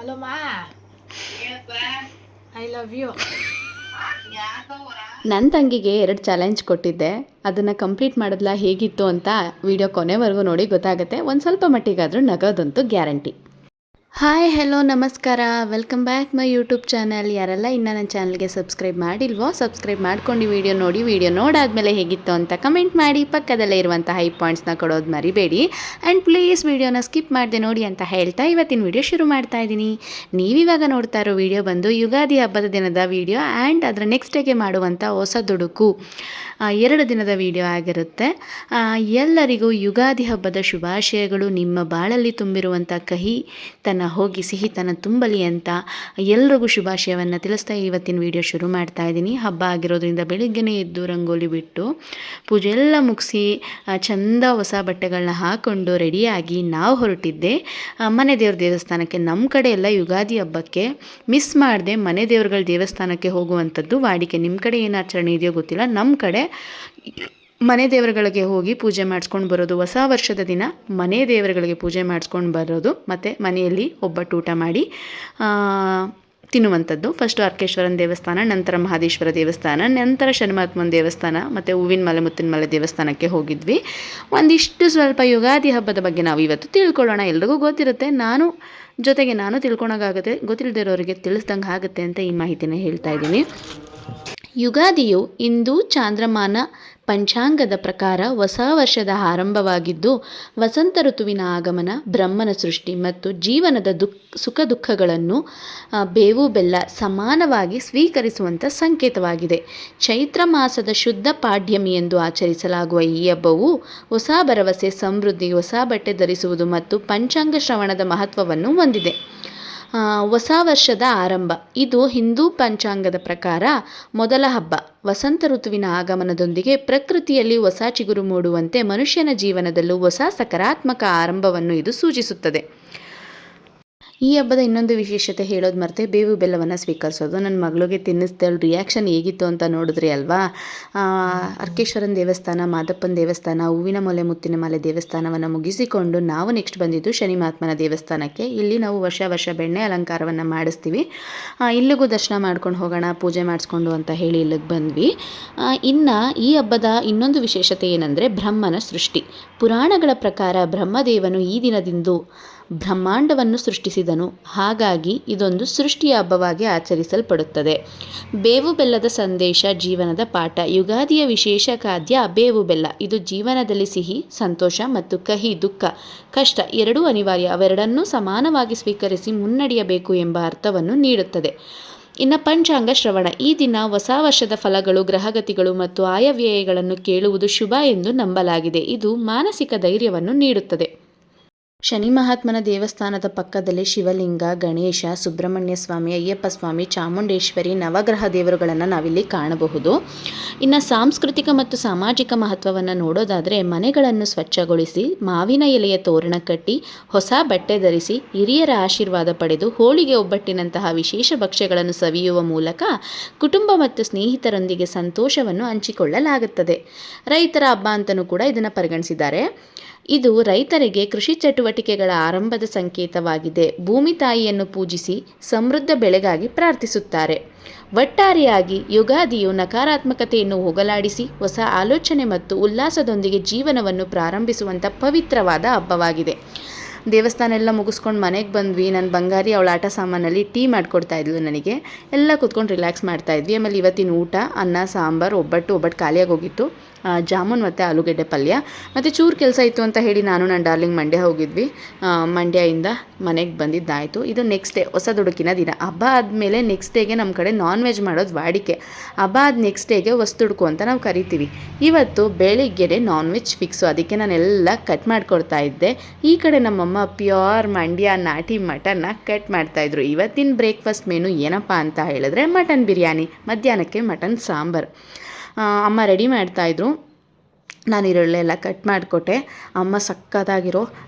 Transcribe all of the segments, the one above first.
Hello ಮಾ, I love you. ನನ್ನ ತಂಗಿಗೆ 2 ಚಾಲೆಂಜ್ ಕೊಟ್ಟಿದ್ದೆ. ಅದನ್ನು ಕಂಪ್ಲೀಟ್ ಮಾಡಿದ್ಲ, ಹೇಗಿತ್ತು ಅಂತ ವಿಡಿಯೋ ಕೊನೆವರೆಗೂ ನೋಡಿ ಗೊತ್ತಾಗುತ್ತೆ. ಒಂದು ಸ್ವಲ್ಪ ಮಟ್ಟಿಗಾದರೂ ನಗೋದಂತೂ ಗ್ಯಾರಂಟಿ. ಹಾಯ್, ಹೆಲೋ, ನಮಸ್ಕಾರ, welcome back my YouTube channel. ಯಾರೆಲ್ಲ ಇನ್ನೂ ನನ್ನ ಚಾನಲ್ಗೆ ಸಬ್ಸ್ಕ್ರೈಬ್ ಮಾಡಿಲ್ವೋ ಸಬ್ಸ್ಕ್ರೈಬ್ ಮಾಡ್ಕೊಂಡು ವಿಡಿಯೋ ನೋಡಿ. ವಿಡಿಯೋ ನೋಡಾದ್ಮೇಲೆ ಹೇಗಿತ್ತು ಅಂತ ಕಮೆಂಟ್ ಮಾಡಿ. ಪಕ್ಕದಲ್ಲೇ ಇರುವಂಥ ಹೈ ಪಾಯಿಂಟ್ಸ್ನ ಕೊಡೋದು ಮರಿಬೇಡಿ. ಆ್ಯಂಡ್ ಪ್ಲೀಸ್ ವಿಡಿಯೋನ ಸ್ಕಿಪ್ ಮಾಡಿದೆ ನೋಡಿ ಅಂತ ಹೇಳ್ತಾ ಇವತ್ತಿನ ವಿಡಿಯೋ ಶುರು ಮಾಡ್ತಾ ಇದ್ದೀನಿ. ನೀವಿವಾಗ ನೋಡ್ತಾ ಇರೋ ವಿಡಿಯೋ ಬಂದು ಯುಗಾದಿ ಹಬ್ಬದ ದಿನದ ವಿಡಿಯೋ ಆ್ಯಂಡ್ ಅದರ ನೆಕ್ಸ್ಟ್ ಡೇಗೆ ಮಾಡುವಂಥ ಹೊಸ ದುಡುಕು 2 ದಿನದ ವಿಡಿಯೋ ಆಗಿರುತ್ತೆ. ಎಲ್ಲರಿಗೂ ಯುಗಾದಿ ಹಬ್ಬದ ಶುಭಾಶಯಗಳು. ನಿಮ್ಮ ಬಾಳಲ್ಲಿ ತುಂಬಿರುವಂಥ ಕಹಿ ತನ್ನ ಹೋಗಿ ಸಿಹಿ ತನ್ನ ತುಂಬಲಿ ಅಂತ ಎಲ್ರಿಗೂ ಶುಭಾಶಯವನ್ನು ತಿಳಿಸ್ತಾ ಇವತ್ತಿನ ವಿಡಿಯೋ ಶುರು ಮಾಡ್ತಾ ಇದ್ದೀನಿ. ಹಬ್ಬ ಆಗಿರೋದ್ರಿಂದ ಬೆಳಿಗ್ಗೆನೇ ಎದ್ದು ರಂಗೋಲಿ ಬಿಟ್ಟು ಪೂಜೆ ಎಲ್ಲ ಮುಗಿಸಿ ಚಂದ ಹೊಸ ಬಟ್ಟೆಗಳನ್ನ ಹಾಕ್ಕೊಂಡು ರೆಡಿಯಾಗಿ ನಾವು ಹೊರಟಿದ್ದೆ ಮನೆ ದೇವ್ರ ದೇವಸ್ಥಾನಕ್ಕೆ. ನಮ್ಮ ಕಡೆ ಎಲ್ಲ ಯುಗಾದಿ ಹಬ್ಬಕ್ಕೆ ಮಿಸ್ ಮಾಡದೆ ಮನೆ ದೇವ್ರಗಳ ದೇವಸ್ಥಾನಕ್ಕೆ ಹೋಗುವಂಥದ್ದು ವಾಡಿಕೆ. ನಿಮ್ಮ ಕಡೆ ಏನು ಆಚರಣೆ ಇದೆಯೋ ಗೊತ್ತಿಲ್ಲ. ನಮ್ಮ ಕಡೆ ಮನೆ ದೇವರುಗಳಿಗೆ ಹೋಗಿ ಪೂಜೆ ಮಾಡಿಸ್ಕೊಂಡು ಬರೋದು, ಹೊಸ ವರ್ಷದ ದಿನ ಮನೆ ದೇವರುಗಳಿಗೆ ಪೂಜೆ ಮಾಡಿಸ್ಕೊಂಡು ಬರೋದು, ಮತ್ತು ಮನೆಯಲ್ಲಿ ಒಬ್ಬಟ್ಟು ಊಟ ಮಾಡಿ ತಿನ್ನುವಂಥದ್ದು. ಫಸ್ಟು ಅರ್ಕೇಶ್ವರನ ದೇವಸ್ಥಾನ, ನಂತರ ಮಹದೇಶ್ವರ ದೇವಸ್ಥಾನ, ನಂತರ ಶನಿಮಹಾತ್ಮನ ದೇವಸ್ಥಾನ ಮತ್ತು ಹೂವಿನ ಮಲೆ ಮುತ್ತಿನ ಮಲೆ ದೇವಸ್ಥಾನಕ್ಕೆ ಹೋಗಿದ್ವಿ. ಒಂದಿಷ್ಟು ಸ್ವಲ್ಪ ಯುಗಾದಿ ಹಬ್ಬದ ಬಗ್ಗೆ ನಾವು ಇವತ್ತು ತಿಳ್ಕೊಳ್ಳೋಣ. ಎಲ್ರಿಗೂ ಗೊತ್ತಿರುತ್ತೆ, ಜೊತೆಗೆ ನಾನು ತಿಳ್ಕೊಳೋಕ್ಕಾಗುತ್ತೆ, ಗೊತ್ತಿಲ್ಲದಿರೋರಿಗೆ ತಿಳಿಸ್ದಂಗೆ ಆಗುತ್ತೆ ಅಂತ ಈ ಮಾಹಿತಿನ ಹೇಳ್ತಾ ಇದ್ದೀನಿ. ಯುಗಾದಿಯು ಇಂದು ಚಾಂದ್ರಮಾನ ಪಂಚಾಂಗದ ಪ್ರಕಾರ ಹೊಸ ವರ್ಷದ ಆರಂಭವಾಗಿದ್ದು, ವಸಂತ ಋತುವಿನ ಆಗಮನ, ಬ್ರಹ್ಮನ ಸೃಷ್ಟಿ ಮತ್ತು ಜೀವನದ ಸುಖ ದುಃಖಗಳನ್ನು ಬೇವು ಬೆಲ್ಲ ಸಮಾನವಾಗಿ ಸ್ವೀಕರಿಸುವಂಥ ಸಂಕೇತವಾಗಿದೆ. ಚೈತ್ರ ಮಾಸದ ಶುದ್ಧ ಪಾಡ್ಯಮಿ ಎಂದು ಆಚರಿಸಲಾಗುವ ಈ ಹಬ್ಬವು ಹೊಸ ಭರವಸೆ, ಸಮೃದ್ಧಿ, ಹೊಸ ಬಟ್ಟೆ ಧರಿಸುವುದು ಮತ್ತು ಪಂಚಾಂಗ ಶ್ರವಣದ ಮಹತ್ವವನ್ನು ಹೊಂದಿದೆ. ಹೊಸ ವರ್ಷದ ಆರಂಭ ಇದು ಹಿಂದೂ ಪಂಚಾಂಗದ ಪ್ರಕಾರ ಮೊದಲ ಹಬ್ಬ. ವಸಂತ ಋತುವಿನ ಆಗಮನದೊಂದಿಗೆ ಪ್ರಕೃತಿಯಲ್ಲಿ ಹೊಸ ಚಿಗುರು ಮೂಡುವಂತೆ ಮನುಷ್ಯನ ಜೀವನದಲ್ಲೂ ಹೊಸ ಸಕಾರಾತ್ಮಕ ಆರಂಭವನ್ನು ಇದು ಸೂಚಿಸುತ್ತದೆ. ಈ ಹಬ್ಬದ ಇನ್ನೊಂದು ವಿಶೇಷತೆ ಹೇಳೋದು ಮರೆತೆ, ಬೇವು ಬೆಲ್ಲವನ್ನು ಸ್ವೀಕರಿಸೋದು. ನನ್ನ ಮಗಳಿಗೆ ತಿನ್ನಿಸ್ತಾಳೆ, ರಿಯಾಕ್ಷನ್ ಹೇಗಿತ್ತು ಅಂತ ನೋಡಿದ್ರಿ ಅಲ್ವಾ. ಅರ್ಕೇಶ್ವರನ ದೇವಸ್ಥಾನ, ಮಾದಪ್ಪನ ದೇವಸ್ಥಾನ, ಹೂವಿನ ಮೊಲೆ ಮುತ್ತಿನ ಮಲೆ ದೇವಸ್ಥಾನವನ್ನು ಮುಗಿಸಿಕೊಂಡು ನಾವು ನೆಕ್ಸ್ಟ್ ಬಂದಿದ್ದು ಶನಿ ಮಹಾತ್ಮನ ದೇವಸ್ಥಾನಕ್ಕೆ. ಇಲ್ಲಿ ನಾವು ವರ್ಷ ಬೆಣ್ಣೆ ಅಲಂಕಾರವನ್ನು ಮಾಡಿಸ್ತೀವಿ. ಇಲ್ಲಿಗೂ ದರ್ಶನ ಮಾಡ್ಕೊಂಡು ಹೋಗೋಣ, ಪೂಜೆ ಮಾಡಿಸ್ಕೊಂಡು ಅಂತ ಹೇಳಿ ಇಲ್ಲಿಗೆ ಬಂದ್ವಿ. ಇನ್ನು ಈ ಹಬ್ಬದ ಇನ್ನೊಂದು ವಿಶೇಷತೆ ಏನಂದರೆ ಬ್ರಹ್ಮನ ಸೃಷ್ಟಿ. ಪುರಾಣಗಳ ಪ್ರಕಾರ ಬ್ರಹ್ಮದೇವನು ಈ ದಿನದಂದು ಬ್ರಹ್ಮಾಂಡವನ್ನು ಸೃಷ್ಟಿಸಿದನು. ಹಾಗಾಗಿ ಇದೊಂದು ಸೃಷ್ಟಿಯ ಹಬ್ಬವಾಗಿ ಆಚರಿಸಲ್ಪಡುತ್ತದೆ. ಬೇವು ಬೆಲ್ಲದ ಸಂದೇಶ, ಜೀವನದ ಪಾಠ. ಯುಗಾದಿಯ ವಿಶೇಷ ಖಾದ್ಯ ಬೇವು ಬೆಲ್ಲ. ಇದು ಜೀವನದಲ್ಲಿ ಸಿಹಿ, ಸಂತೋಷ ಮತ್ತು ಕಹಿ, ದುಃಖ, ಕಷ್ಟ ಎರಡೂ ಅನಿವಾರ್ಯ. ಅವೆರಡನ್ನೂ ಸಮಾನವಾಗಿ ಸ್ವೀಕರಿಸಿ ಮುನ್ನಡೆಯಬೇಕು ಎಂಬ ಅರ್ಥವನ್ನು ನೀಡುತ್ತದೆ. ಇನ್ನು ಪಂಚಾಂಗ ಶ್ರವಣ. ಈ ದಿನ ಹೊಸ ವರ್ಷದ ಫಲಗಳು, ಗ್ರಹಗತಿಗಳು ಮತ್ತು ಆಯವ್ಯಯಗಳನ್ನು ಕೇಳುವುದು ಶುಭ ಎಂದು ನಂಬಲಾಗಿದೆ. ಇದು ಮಾನಸಿಕ ಧೈರ್ಯವನ್ನು ನೀಡುತ್ತದೆ. ಶನಿ ಮಹಾತ್ಮನ ದೇವಸ್ಥಾನದ ಪಕ್ಕದಲ್ಲಿ ಶಿವಲಿಂಗ, ಗಣೇಶ, ಸುಬ್ರಹ್ಮಣ್ಯ ಸ್ವಾಮಿ, ಅಯ್ಯಪ್ಪ ಸ್ವಾಮಿ, ಚಾಮುಂಡೇಶ್ವರಿ, ನವಗ್ರಹ ದೇವರುಗಳನ್ನು ನಾವಿಲ್ಲಿ ಕಾಣಬಹುದು. ಇನ್ನು ಸಾಂಸ್ಕೃತಿಕ ಮತ್ತು ಸಾಮಾಜಿಕ ಮಹತ್ವವನ್ನು ನೋಡೋದಾದರೆ, ಮನೆಗಳನ್ನು ಸ್ವಚ್ಛಗೊಳಿಸಿ, ಮಾವಿನ ಎಲೆಯ ತೋರಣ ಕಟ್ಟಿ, ಹೊಸ ಬಟ್ಟೆ ಧರಿಸಿ, ಹಿರಿಯರ ಆಶೀರ್ವಾದ ಪಡೆದು, ಹೋಳಿಗೆ, ಒಬ್ಬಟ್ಟಿನಂತಹ ವಿಶೇಷ ಭಕ್ಷ್ಯಗಳನ್ನು ಸವಿಯುವ ಮೂಲಕ ಕುಟುಂಬ ಮತ್ತು ಸ್ನೇಹಿತರೊಂದಿಗೆ ಸಂತೋಷವನ್ನು ಹಂಚಿಕೊಳ್ಳಲಾಗುತ್ತದೆ. ರೈತರ ಹಬ್ಬ ಅಂತಲೂ ಕೂಡ ಇದನ್ನು ಪರಿಗಣಿಸಿದ್ದಾರೆ. ಇದು ರೈತರಿಗೆ ಕೃಷಿ ಚಟುವಟಿಕೆಗಳ ಆರಂಭದ ಸಂಕೇತವಾಗಿದೆ. ಭೂಮಿ ತಾಯಿಯನ್ನು ಪೂಜಿಸಿ ಸಮೃದ್ಧ ಬೆಳೆಗಾಗಿ ಪ್ರಾರ್ಥಿಸುತ್ತಾರೆ. ಒಟ್ಟಾರೆಯಾಗಿ ಯುಗಾದಿಯು ನಕಾರಾತ್ಮಕತೆಯನ್ನು ಹೋಗಲಾಡಿಸಿ ಹೊಸ ಆಲೋಚನೆ ಮತ್ತು ಉಲ್ಲಾಸದೊಂದಿಗೆ ಜೀವನವನ್ನು ಪ್ರಾರಂಭಿಸುವಂಥ ಪವಿತ್ರವಾದ ಹಬ್ಬವಾಗಿದೆ. ದೇವಸ್ಥಾನ ಎಲ್ಲ ಮುಗಿಸ್ಕೊಂಡು ಮನೆಗೆ ಬಂದ್ವಿ. ನನ್ನ ಬಂಗಾರಿ ಅವಳ ಆಟ ಸಾಮಾನಲ್ಲಿ ಟೀ ಮಾಡಿಕೊಡ್ತಾ ಇದ್ಲು ನನಗೆ. ಎಲ್ಲ ಕೂತ್ಕೊಂಡು ರಿಲ್ಯಾಕ್ಸ್ ಮಾಡ್ತಾಯಿದ್ವಿ. ಆಮೇಲೆ ಇವತ್ತಿನ ಊಟ ಅನ್ನ, ಸಾಂಬಾರು, ಒಬ್ಬಟ್ಟು ಖಾಲಿಯಾಗಿ ಹೋಗಿತ್ತು. ಜಾಮೂನ್ ಮತ್ತು ಆಲೂಗೆಡ್ಡೆ ಪಲ್ಯ. ಮತ್ತು ಚೂರು ಕೆಲಸ ಇತ್ತು ಅಂತ ಹೇಳಿ ನಾನು ನನ್ನ ಡಾರ್ಲಿಂಗ್ ಮಂಡ್ಯ ಹೋಗಿದ್ವಿ. ಮಂಡ್ಯದಿಂದ ಮನೆಗೆ ಬಂದಿದ್ದಾಯಿತು. ಇದು ನೆಕ್ಸ್ಟ್ ಡೇ, ಹೊಸ ದುಡುಕಿನ ದಿನ. ಹಬ್ಬ ಆದಮೇಲೆ ನೆಕ್ಸ್ಟ್ ಡೇಗೆ ನಮ್ಮ ಕಡೆ ನಾನ್ ವೆಜ್ ಮಾಡೋದು ವಾಡಿಕೆ. ಹಬ್ಬ ಆದ ನೆಕ್ಸ್ಟ್ ಡೇಗೆ ಹೊಸ ದುಡುಕು ಅಂತ ನಾವು ಕರಿತೀವಿ. ಇವತ್ತು ಬೆಳಿಗ್ಗೆಡೆ ನಾನ್ ವೆಜ್ ಫಿಕ್ಸು. ಅದಕ್ಕೆ ನಾನೆಲ್ಲ ಕಟ್ ಮಾಡಿಕೊಡ್ತಾ ಇದ್ದೆ. ಈ ಕಡೆ ನಮ್ಮಮ್ಮ ಪ್ಯೂರ್ ಮಂಡ್ಯ ನಾಟಿ ಮಟನ್ನ ಕಟ್ ಮಾಡ್ತಾಯಿದ್ರು. ಇವತ್ತಿನ ಬ್ರೇಕ್ಫಾಸ್ಟ್ ಮೆನು ಏನಪ್ಪ ಅಂತ ಹೇಳಿದ್ರೆ ಮಟನ್ ಬಿರಿಯಾನಿ, ಮಧ್ಯಾಹ್ನಕ್ಕೆ ಮಟನ್ ಸಾಂಬಾರು. ಅಮ್ಮ ರೆಡಿ ಮಾಡ್ತಾಯಿದ್ರು. ನಾನು ಈರುಳ್ಳೆಲ್ಲ ಕಟ್ ಮಾಡಿಕೊಟ್ಟೆ. ಅಮ್ಮ ಸಕ್ಕತ್ತಾಗಿರೋ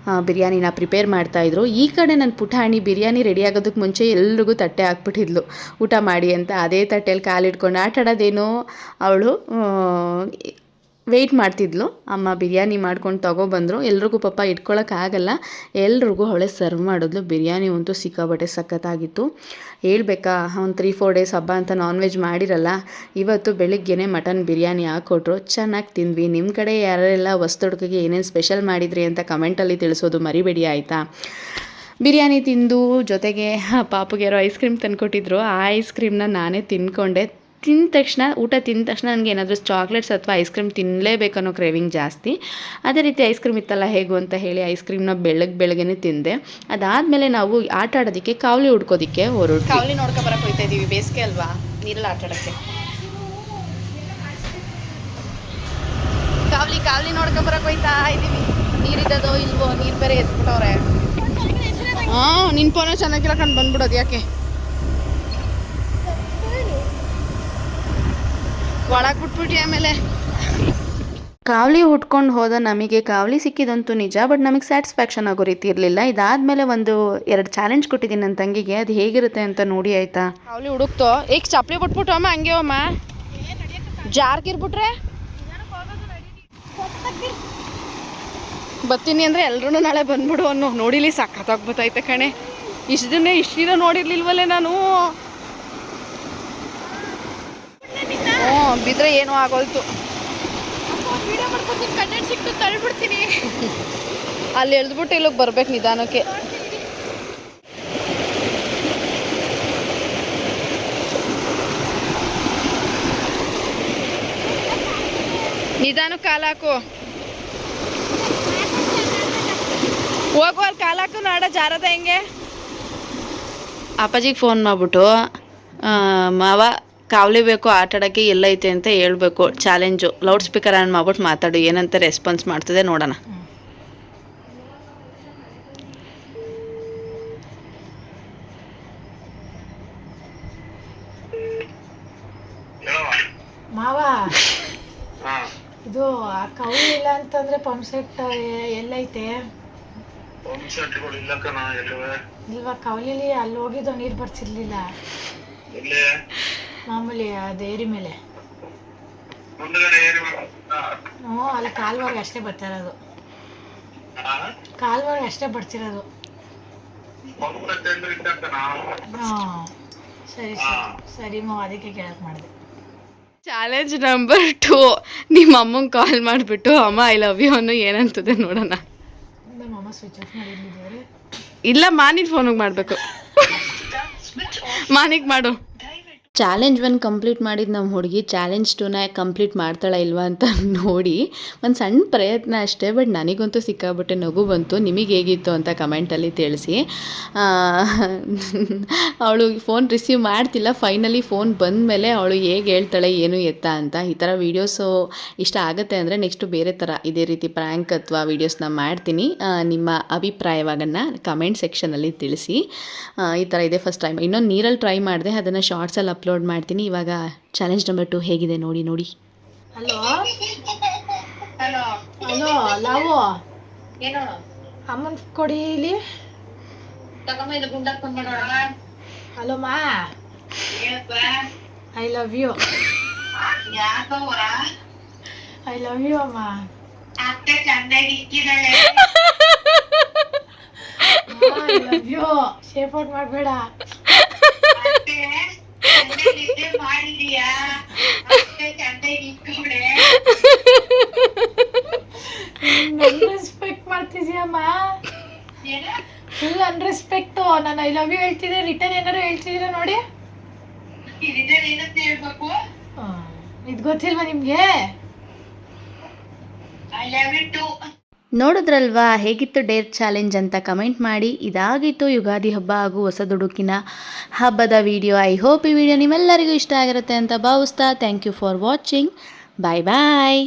ಬಿರಿಯಾನಿನ ಪ್ರಿಪೇರ್ ಮಾಡ್ತಾಯಿದ್ರು. ಈ ಕಡೆ ನನ್ನ ಪುಟಾಣಿ ಬಿರಿಯಾನಿ ರೆಡಿ ಆಗೋದಕ್ಕೆ ಮುಂಚೆ ಎಲ್ರಿಗೂ ತಟ್ಟೆ ಹಾಕ್ಬಿಟ್ಟಿದ್ಲು ಊಟ ಮಾಡಿ ಅಂತ. ಅದೇ ತಟ್ಟೆಯಲ್ಲಿ ಕಾಲಿಡ್ಕೊಂಡು ಆಟಾಡೋದೇನೋ ಅವಳು. ವೆಯ್ಟ್ ಮಾಡ್ತಿದ್ಲು. ಅಮ್ಮ ಬಿರಿಯಾನಿ ಮಾಡ್ಕೊಂಡು ತೊಗೊಬಂದರು. ಎಲ್ರಿಗೂ ಪಾಪ ಇಟ್ಕೊಳ್ಳೋಕ್ಕಾಗಲ್ಲ, ಎಲ್ರಿಗೂ ಅವಳೇ ಸರ್ವ್ ಮಾಡಿದ್ಲು. ಬಿರಿಯಾನಿ ಅಂತೂ ಸಿಕ್ಕಾಬಟ್ಟೆ ಸಖತ್ತಾಗಿತ್ತು. ಹೇಳ್ಬೇಕಾ, ಒಂದು 3-4 ಡೇಸ್ ಹಬ್ಬ ಅಂತ ನಾನ್ ವೆಜ್ ಮಾಡಿರಲ್ಲ, ಇವತ್ತು ಬೆಳಿಗ್ಗೆನೇ ಮಟನ್ ಬಿರಿಯಾನಿ ಹಾಕ್ಕೊಟ್ರು. ಚೆನ್ನಾಗಿ ತಿಂದ್ವಿ. ನಿಮ್ಮ ಕಡೆ ಯಾರೆಲ್ಲ ಹೊಸ್ದೊಡ್ಕಿಗೆ ಏನೇನು ಸ್ಪೆಷಲ್ ಮಾಡಿದ್ರಿ ಅಂತ ಕಮೆಂಟಲ್ಲಿ ತಿಳಿಸೋದು ಮರಿಬೇಡಿ ಆಯಿತಾ. ಬಿರಿಯಾನಿ ತಿಂದು ಜೊತೆಗೆ ಪಾಪುಗೆ ಯಾರೋ ಐಸ್ ಕ್ರೀಮ್ ತಂದುಕೊಟ್ಟಿದ್ರು. ಆ ಐಸ್ ಕ್ರೀಮ್ನ ನಾನೇ ತಿಂದ್ಕೊಂಡೆ. ಊಟ ತಿಂದ ತಕ್ಷಣ ನನಗೆ ಏನಾದರೂ ಚಾಕ್ಲೇಟ್ಸ್ ಅಥವಾ ಐಸ್ ಕ್ರೀಮ್ ತಿನ್ನಲೇಬೇಕನ್ನೋ ಕ್ರೇವಿಂಗ್ ಜಾಸ್ತಿ. ಅದೇ ರೀತಿ ಐಸ್ ಕ್ರೀಮ್ ಇತ್ತಲ್ಲ ಹೇಗೂ ಅಂತ ಹೇಳಿ ಐಸ್ ಕ್ರೀಮ್ನ ಬೆಳಗ್ಗೆನೇ ತಿಂದೆ. ಅದಾದಮೇಲೆ ನಾವು ಆಟ ಆಡೋದಕ್ಕೆ ಕಾವಲಿ ಹುಡ್ಕೋದಕ್ಕೆ ಹೊರಟು. ಕಾವಲಿ ನೋಡ್ಕೊಬರಕ್ಕೆ ಹೋಗ್ತಾ ಇದ್ದೀವಿ, ಬೇಸಿಗೆ ಅಲ್ವಾ, ನೀರಲ್ಲಿ ಆಟ ಆಡೋಕ್ಕೆ. ಕಾವಲಿ ನೋಡ್ಕೊಬರಕ್ಕೆ ಹೋಗ್ತಾ ಇದ್ದೀವಿ. ನೀರಿದ್ದದೋ ಇಲ್ವೋ, ನೀರು ಬೇರೆ ಎತ್ಬಿಟ್ಟವ್ರೆ. ಹಾಂ, ನಿನ್ನ ಫೋನ ಚೆನ್ನಾಗಿಲ್ಲ ಕಂಡು ಬಂದ್ಬಿಡೋದು ಯಾಕೆ ಒಳಗೆ ಬಿಟ್ಬಿಟ್ಟು. ಆಮೇಲೆ ಕಾವಲಿ ಉಟ್ಕೊಂಡು ಹೋದ ನಮಗೆ ಕಾವಲಿ ಸಿಕ್ಕಿದಂತೂ ನಿಜ, ಬಟ್ ನಮಗೆ ಸ್ಯಾಟಿಸ್ಫ್ಯಾಕ್ಷನ್ ಆಗೋ ರೀತಿ ಇರಲಿಲ್ಲ. ಇದಾದಮೇಲೆ 2 ಚಾಲೆಂಜ್ ಕೊಟ್ಟಿದ್ದೀನಿ ನನ್ನ ತಂಗಿಗೆ, ಅದು ಹೇಗಿರುತ್ತೆ ಅಂತ ನೋಡಿ ಆಯಿತಾ. ಕಾವಲಿ ಹುಡುಕ್ತೋ ಈಗ ಚಪ್ಪಲಿ ಬಿಟ್ಬಿಟ್ಟು ಅಮ್ಮ, ಹಂಗೆ ಅಮ್ಮ ಜಾರ್ಗಿರ್ಬಿಟ್ರೆ ಬರ್ತೀನಿ ಅಂದರೆ ಎಲ್ಲರೂ ನಾಳೆ ಬಂದ್ಬಿಡು ಅನ್ನೋ. ನೋಡಿಲಿ ಸಖತ್ತಾಗಿ ಬತ್ತೈತೆ ಕಣೆ. ಇಷ್ಟು ದಿನ ನೋಡಿರ್ಲಿಲ್ವಲ್ಲೇ ನಾನು. ಬಿದ್ದರೆ ಏನೂ ಆಗೋಯ್ತು. ವಿಡಿಯೋ ಮಾಡ್ಕೊತೀನಿ, ಕಂಟೆಂಟ್ ಸಿಕ್ತು ತಳ್ಳಿಬಿಡ್ತೀನಿ. ಅಲ್ಲಿ ಎಳ್ದ್ಬಿಟ್ಟು ಇಲ್ಲಿಗೆ ಬರ್ಬೇಕು ನಿಧಾನಕ್ಕೆ. ನಿಧಾನಕ್ಕೆ ಕಾಲಾಕು, ಹೋಗು ಅಲ್ಲಿ ಕಾಲಾಕು, ನಾಡ ಜಾರದ ಹೆಂಗೆ. ಅಪ್ಪಾಜಿಗೆ ಫೋನ್ ಮಾಡಿಬಿಟ್ಟು ಮಾವ ಕಾವಲಿ ಬೇಕು ಆಟ ಆಡೋಕ್ಕೆ ಎಲ್ಲೈತೆ ಅಂತ ಹೇಳ್ಬೇಕು. ಚಾಲೆಂಜು ಲೌಡ್ ಸ್ಪೀಕರ್ ಆನ್ ಮಾಡ್ಬಿಟ್ಟು ಮಾತಾಡು, ಏನಂತ ರೆಸ್ಪಾನ್ಸ್ ಮಾಡ್ತದೆ ನೋಡೋಣ. ಮಾವ, ಇದು ಕಾವಲಿ ಇಲ್ಲ ಅಂತಂದ್ರೆ ಪಂಪ್ ಸೆಟ್ ಎಲ್ಲೈತೆ? ಇಲ್ವಾ, ಕಾವಲಿಲಿ ಅಲ್ಲಿ ಹೋಗಿದ್ದು ನೀರು ಬರ್ತಿರ್ಲಿಲ್ಲ. ಮಾಮೂಲಿ ಅದು ಏರಿ ಮೇಲೆ. ಹ್ಞೂ, ಅಲ್ಲಿ ಕಾಲ್ವರ್ಗೆ ಅಷ್ಟೇ ಬರ್ತಿರೋದು. ಕಾಲ್ವರ್ಗೆ ಅಷ್ಟೇ ಬರ್ತಿರೋದು. ಹಾಂ, ಸರಿ ಸರಿ ಮಾವ, ಅದಕ್ಕೆ ಕೇಳಕ್ಕೆ ಮಾಡಿದೆ. ಚಾಲೆಂಜ್ ನಂಬರ್ 2, ನಿಮ್ಮ ಅಮ್ಮಂಗೆ ಕಾಲ್ ಮಾಡಿಬಿಟ್ಟು ಅಮ್ಮ ಐ ಲವ್ ಯು ಅನ್ನೋ ಏನಂತದೆ ನೋಡೋಣ. ನಮ್ಮಮ್ಮ ಸ್ವಿಚ್ ಆಫ್ ಮಾಡಿದ್ದಾರೆ. ಇಲ್ಲ, ಮಾನಿಗೆ ಫೋನಿಗೆ ಮಾಡಬೇಕು. ಮಾನಿಗೆ ಮಾಡು. ಚಾಲೆಂಜ್ 1 ಕಂಪ್ಲೀಟ್ ಮಾಡಿದ್ದು ನಮ್ಮ ಹುಡುಗಿ ಚಾಲೆಂಜ್ 2ನ ಕಂಪ್ಲೀಟ್ ಮಾಡ್ತಾಳೆ ಇಲ್ವಾ ಅಂತ ನೋಡಿ ಒಂದು ಸಣ್ಣ ಪ್ರಯತ್ನ ಅಷ್ಟೇ, ಬಟ್ ನನಗಂತೂ ಸಿಕ್ಕಾಬಿಟ್ಟೆ ನಗು ಬಂತು. ನಿಮಗೆ ಹೇಗಿತ್ತು ಅಂತ ಕಮೆಂಟಲ್ಲಿ ತಿಳಿಸಿ. ಅವಳು ಫೋನ್ ರಿಸೀವ್ ಮಾಡ್ತಿಲ್ಲ. ಫೈನಲಿ ಫೋನ್ ಬಂದಮೇಲೆ ಅವಳು ಹೇಗೆ ಹೇಳ್ತಾಳೆ ಏನು ಎತ್ತ ಅಂತ. ಈ ಥರ ವೀಡಿಯೋಸು ಇಷ್ಟ ಆಗುತ್ತೆ ಅಂದರೆ ನೆಕ್ಸ್ಟು ಬೇರೆ ಥರ ಇದೇ ರೀತಿ ಪ್ರ್ಯಾಂಕ್ ಅಥವಾ ವೀಡಿಯೋಸ್ನ ಮಾಡ್ತೀನಿ. ನಿಮ್ಮ ಅಭಿಪ್ರಾಯವಾಗನ್ನು ಕಮೆಂಟ್ ಸೆಕ್ಷನಲ್ಲಿ ತಿಳಿಸಿ. ಈ ಥರ ಇದೆ ಫಸ್ಟ್ ಟೈಮ್. ಇನ್ನೊಂದು ನೀರಲ್ಲಿ ಟ್ರೈ ಮಾಡಿದೆ, ಅದನ್ನು ಶಾರ್ಟ್ಸಲ್ಲಿ ಅಪ್ಲೋಡ್ ಮಾಡ್ತೀನಿ. ಇವಾಗ ಚಾಲೆಂಜ್ ನಂಬರ್ 2 ಹೇಗಿದೆ ನೋಡಿ. ಹಲೋ ಹಲೋ ಲಾವು, ಏನು ಅಮ್ಮನ್ ಕೊಡಿ ಇಲ್ಲಿ. ಹಲೋ ಮಾ, I love you. I love you ಅಮ್ಮ. I love you. Shape out ಮಾಡಬೇಡ. ರೆಸ್ಪೆಕ್ಟ್ ಮಾಡ್ತಿದ್ಯಮ್ಮ, ಫುಲ್ ಅನ್ರೆಸ್ಪೆಕ್ಟ್. ನಾನು ಐ ಲವ್ ಯು ಹೇಳ್ತಿದ್ದೆ, ರಿಟರ್ನ್ ಏನಾರು ಹೇಳ್ತಿದ್ದೀರಾ ನೋಡಿ. ಇದು ಗೊತ್ತಿಲ್ವಾ ನಿಮ್ಗೆ? ನೋಡಿದ್ರಲ್ವಾ ಹೇಗಿತ್ತು ಡೇರ್ ಚಾಲೆಂಜ್ ಅಂತ ಕಮೆಂಟ್ ಮಾಡಿ. ಇದಾಗಿತ್ತು ಯುಗಾದಿ ಹಬ್ಬ ಹಾಗೂ ಹೊಸ ದುಡುಕಿನ ಹಬ್ಬದ ವಿಡಿಯೋ. ಐ ಹೋಪ್ ಈ ವಿಡಿಯೋ ನಿಮ್ಮೆಲ್ಲರಿಗೂ ಇಷ್ಟ ಆಗಿರುತ್ತೆ ಅಂತ ಭಾವಿಸ್ತಾ thank you for watching. Bye bye.